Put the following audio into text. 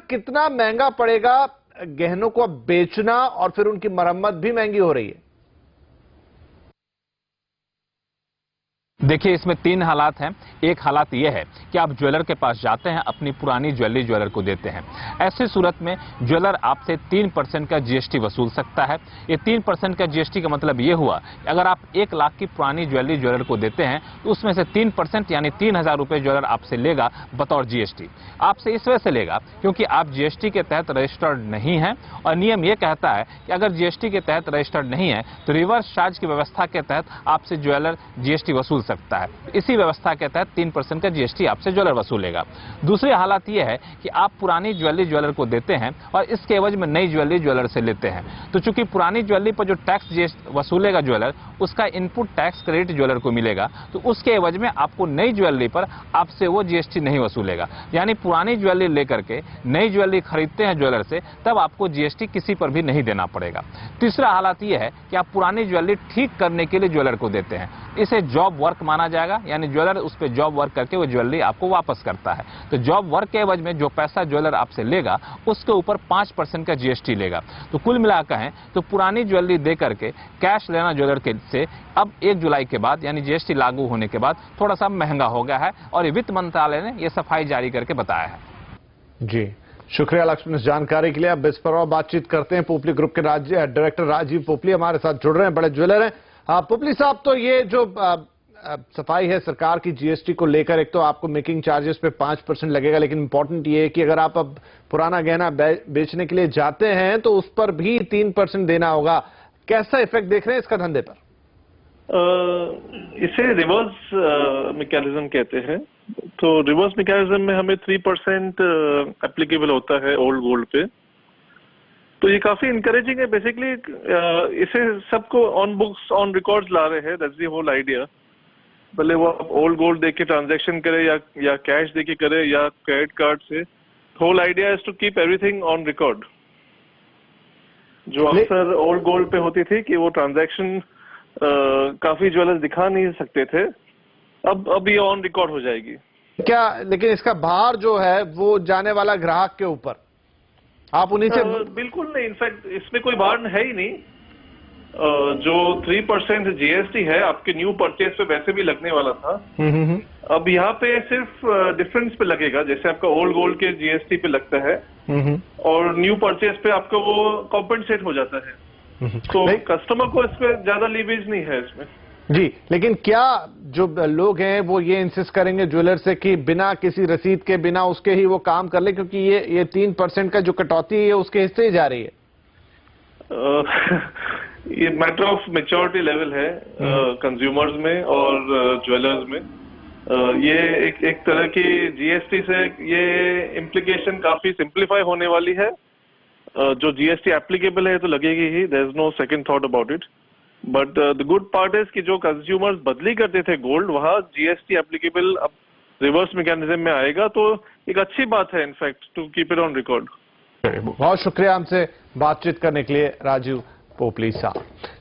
कितना महंगा पड़ेगा गहनों को अब बेचना, और फिर उनकी मरम्मत भी महंगी हो रही है? देखिए, इसमें तीन हालात हैं। एक हालात यह है कि आप ज्वेलर के पास जाते हैं, अपनी पुरानी ज्वेलरी ज्वेलर को देते हैं। ऐसी सूरत में ज्वेलर आपसे 3% का जीएसटी वसूल सकता है। ये 3% का जीएसटी का मतलब ये हुआ कि अगर आप 1 लाख की पुरानी ज्वेलरी ज्वेलर को देते हैं तो उसमें से 3% यानी 3,000 रुपये ज्वेलर आपसे लेगा बतौर जीएसटी। आपसे इस वजह से लेगा क्योंकि आप जीएसटी के तहत रजिस्टर्ड नहीं हैं, और नियम यह कहता है कि अगर जीएसटी के तहत रजिस्टर्ड नहीं है तो रिवर्स चार्ज की व्यवस्था के तहत आपसे ज्वेलर जीएसटी वसूल सकता है। इसी व्यवस्था के तहत 3% का जीएसटी आपसे ज्वेलर वसूलेगा। दूसरी हालत यह है कि आप पुरानी ज्वेलरी ज्वेलर को देते हैं और इसके एवज में नई ज्वेलरी ज्वेलर से लेते हैं, तो चूंकि पुरानी ज्वेलरी पर जो टैक्स वसूलेगा ज्वेलर, उसका इनपुट टैक्स क्रेडिट ज्वेलर को मिलेगा, तो उसके एवज में आपको नई ज्वेलरी पर आपसे वो जीएसटी नहीं वसूलेगा। यानी पुरानी ज्वेलरी लेकर के नई ज्वेलरी खरीदते हैं ज्वेलर से, तब आपको जीएसटी किसी पर भी नहीं देना पड़ेगा। तीसरा हालत यह है कि आप पुरानी ज्वेलरी ठीक करने के लिए ज्वेलर को देते हैं, इसे जॉब वर्क माना जाएगा, यानी ज्वेलर उस पर जॉब वर्क करके वो ज्वेलरी आपको वापस करता है। तो जॉब वर्क के एवज में जो पैसा ज्वेलर आपसे लेगा उसके ऊपर 5% का जीएसटी लेगा। तो कुल मिलाकर कहें तो पुरानी ज्वेलरी दे करके कैश लेना ज्वेलर के से अब 1 जुलाई के बाद यानी जीएसटी लागू होने के बाद थोड़ा सा महंगा हो गया है, और ये वित्त मंत्रालय ने यह सफाई जारी करके बताया है। जी, शुक्रिया लक्ष्मण इस जानकारी के लिए। अब इस पर और बातचीत करते हैं। पोपली ग्रुप के डायरेक्टर राजीव पोपली हमारे साथ जुड़ रहे हैं, बड़े ज्वेलर हैं। पोपली साहब, तो ये जो सफाई है सरकार की जीएसटी को लेकर, एक तो आपको मेकिंग चार्जेस पे 5% लगेगा, लेकिन इंपॉर्टेंट ये है कि अगर आप अब पुराना गहना बेचने के लिए जाते हैं तो उस पर भी 3% देना होगा। कैसा इफेक्ट देख रहे हैं इसका धंधे पर? इसे रिवर्स मैकेनिज्म कहते हैं। तो रिवर्स मैकेनिज्म में हमें 3% एप्लीकेबल होता है ओल्ड गोल्ड पे। तो ये काफी इनकरेजिंग है। बेसिकली इसे सबको ऑन बुक्स ऑन रिकॉर्ड्स ला रहे हैं। That's the whole idea. भले वो आप ओल्ड गोल्ड देके ट्रांजैक्शन करे या कैश देके करे या क्रेडिट कार्ड से, whole idea is to keep everything on record. जो अक्सर ओल्ड गोल्ड पे होती थी कि वो ट्रांजैक्शन काफी ज्वेलर्स दिखा नहीं सकते थे, अब ये ऑन रिकॉर्ड हो जाएगी। क्या लेकिन इसका भार जो है वो जाने वाला ग्राहक के ऊपर, आप उन्हीं से बिल्कुल नहीं। इनफैक्ट इसमें कोई भार है ही नहीं। जो 3% जीएसटी है आपके न्यू परचेज पे वैसे भी लगने वाला था, अब यहाँ पे सिर्फ डिफरेंस पे लगेगा। जैसे आपका ओल्ड गोल्ड के जीएसटी पे लगता है और न्यू परचेज पे आपका वो कॉम्पेंसेट हो जाता है। तो कस्टमर को इसमें ज्यादा लीवेज नहीं है इसमें। जी, लेकिन क्या जो लोग हैं वो ये इंसिस्ट करेंगे ज्वेलर से कि बिना किसी रसीद के, बिना उसके ही वो काम कर ले, क्योंकि ये 3% का जो कटौती है उसके हिस्से ही जा रही है? ये मैटर ऑफ मेच्योरिटी लेवल है कंज्यूमर्स में और ज्वेलर्स में। ये एक तरह की जीएसटी से ये इम्प्लीकेशन काफी सिंप्लीफाई होने वाली है। जो जीएसटी एप्लीकेबल है तो लगेगी ही, there is no second thought about it. But the good part is कि जो कंज्यूमर्स बदली करते थे गोल्ड, वहां जीएसटी एप्लीकेबल अब रिवर्स मैकेनिज्म में आएगा। तो एक अच्छी बात है in fact to keep it on record. बहुत शुक्रिया हमसे बातचीत करने के लिए राजीव पोपली साहब।